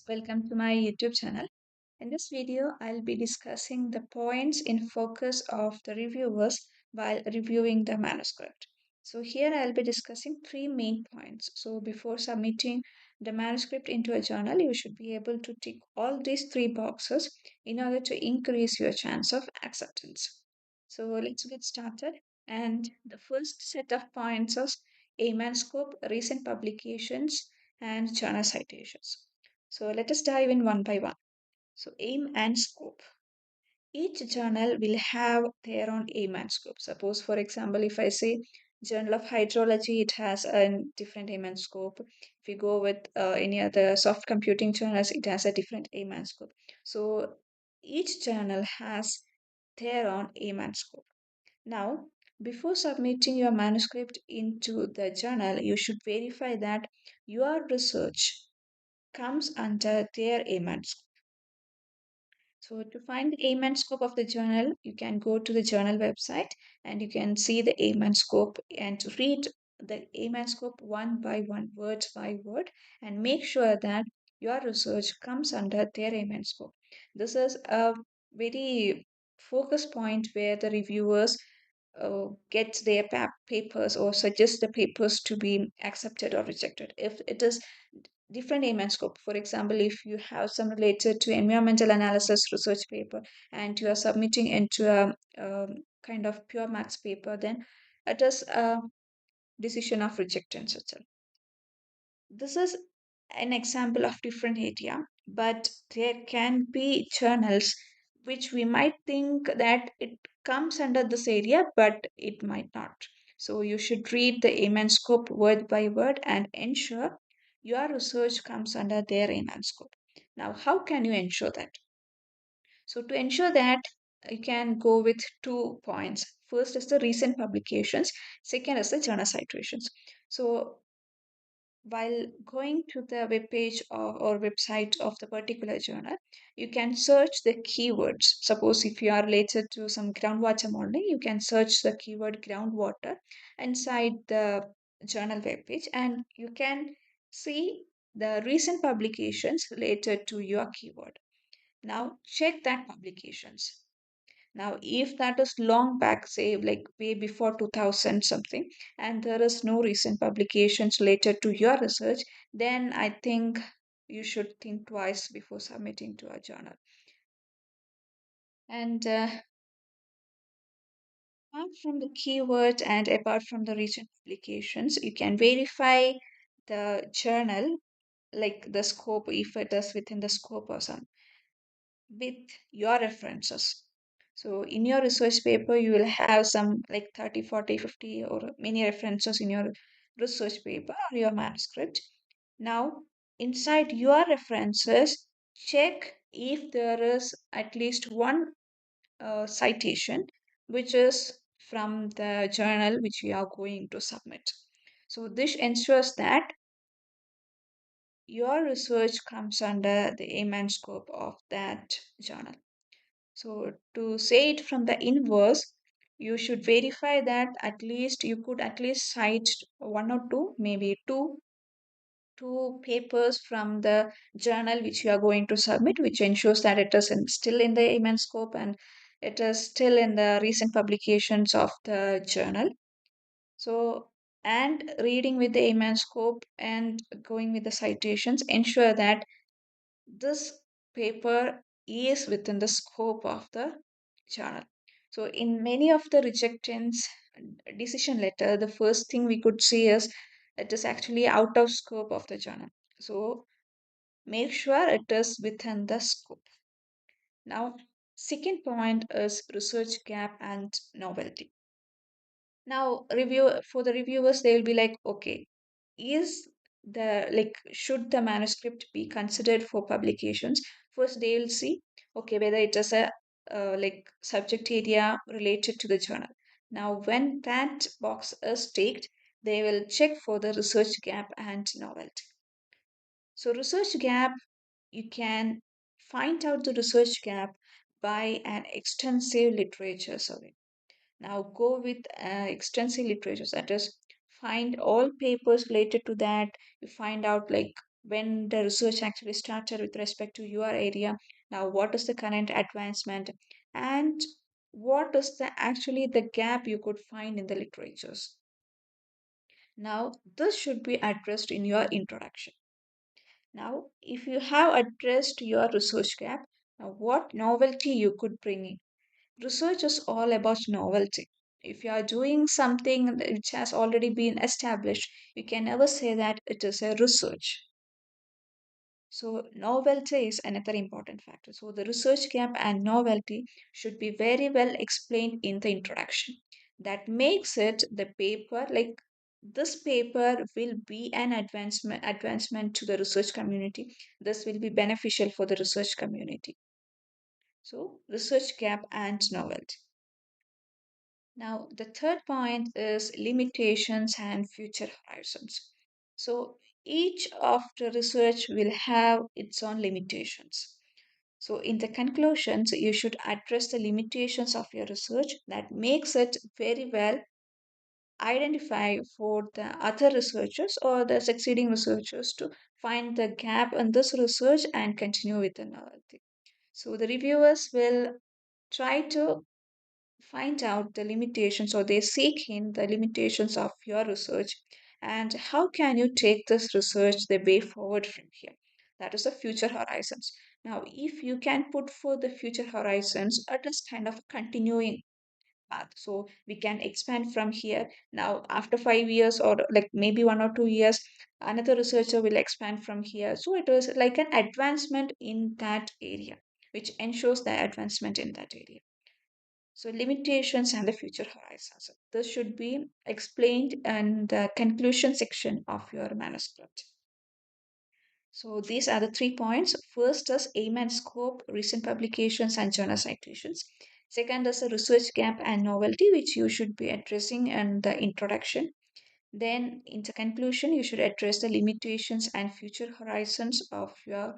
Welcome to my YouTube channel. In this video, I'll be discussing the points in focus of the reviewers while reviewing the manuscript. So here I'll be discussing three main points. So before submitting the manuscript into a journal, you should be able to tick all these three boxes in order to increase your chance of acceptance. So let's get started. And the first set of points is aim and scope, recent publications, and journal citations. So let us dive in one by one. So aim and scope. Each journal will have their own aim and scope. Suppose, for example, if I say Journal of Hydrology, it has a different aim and scope. If you go with any other soft computing journals, it has a different aim and scope. So each journal has their own aim and scope. Now, before submitting your manuscript into the journal, you should verify that your research comes under their aim and scope. So to find the aim and scope of the journal, you can go to the journal website and you can see the aim and scope and to read the aim and scope one by one, word by word, and make sure that your research comes under their aim and scope. This is a very focus point where the reviewers get their papers or suggest the papers to be accepted or rejected. If it is different aim and scope, for example, if you have some related to environmental analysis research paper and you are submitting into a kind of pure maths paper, then it is a decision of rejectance itself. This is an example of different area, but there can be journals which we might think that it comes under this area, but it might not. So you should read the aim and scope word by word and ensure your research comes under their aim and scope. Now, how can you ensure that? So to ensure that, you can go with 2 points. First is the recent publications, second is the journal citations. So while going to the web page or website of the particular journal, you can search the keywords. Suppose if you are related to some groundwater modeling, you can search the keyword groundwater inside the journal web page and you can see the recent publications related to your keyword. Now check that publications. Now, if that is long back, say like way before 2000 something, and there is no recent publications related to your research, then I think you should think twice before submitting to a journal. And apart from the keyword and apart from the recent publications, you can verify the journal, like the scope, if it is within the scope or some, with your references. So in your research paper, you will have some like 30, 40, 50 or many references in your research paper or your manuscript. Now, inside your references, check if there is at least one citation which is from the journal which you are going to submit. So this ensures that your research comes under the aim and scope of that journal. So to say it from the inverse, you should verify that at least you could at least cite one or two, maybe two papers from the journal which you are going to submit, which ensures that it is still in the aim and scope and it is still in the recent publications of the journal. So and reading with the aim and scope and going with the citations ensure that this paper is within the scope of the journal. So, in many of the rejectants decision letter, the first thing we could see is it is actually out of scope of the journal. So, make sure it is within the scope. Now, second point is research gap and novelty. Now, review for the reviewers, they will be like, okay, is the like should the manuscript be considered for publications? First, they will see, okay, whether it is a like subject area related to the journal. Now, when that box is ticked, they will check for the research gap and novelty. So, research gap, you can find out the research gap by an extensive literature survey. Now go with extensive literature, that is, find all papers related to that. You find out like when the research actually started with respect to your area. Now, what is the current advancement, and what is the actually the gap you could find in the literatures. Now, this should be addressed in your introduction. Now, if you have addressed your research gap, now what novelty you could bring in. Research is all about novelty. If you are doing something which has already been established, you can never say that it is a research. So, novelty is another important factor. So, the research gap and novelty should be very well explained in the introduction. That makes it the paper like this paper will be an advancement to the research community. This will be beneficial for the research community. So, research gap and novelty. Now, the third point is limitations and future horizons. So, each of the research will have its own limitations. So, in the conclusions, you should address the limitations of your research that makes it very well identify for the other researchers or the succeeding researchers to find the gap in this research and continue with the novelty. So, the reviewers will try to find out the limitations or they seek in the limitations of your research and how can you take this research the way forward from here. That is the future horizons. Now if you can put for the future horizons it is kind of a continuing path, so we can expand from here. Now after 5 years or like maybe 1 or 2 years another researcher will expand from here, so it was like an advancement in that area which ensures the advancement in that area. So, limitations and the future horizons. This should be explained in the conclusion section of your manuscript. So, these are the 3 points. First is aim and scope, recent publications, and journal citations. Second is the research gap and novelty, which you should be addressing in the introduction. Then, in the conclusion, you should address the limitations and future horizons of your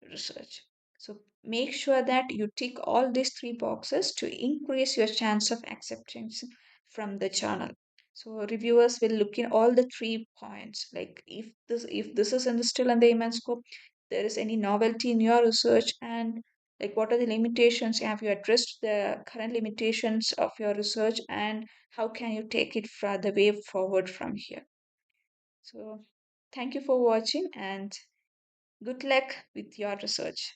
research. So make sure that you tick all these three boxes to increase your chance of acceptance from the journal. So reviewers will look in all the 3 points, like if this is in the still in the immense scope, there is any novelty in your research, and like what are the limitations, have you addressed the current limitations of your research, and how can you take it from the way forward from here. So thank you for watching and good luck with your research.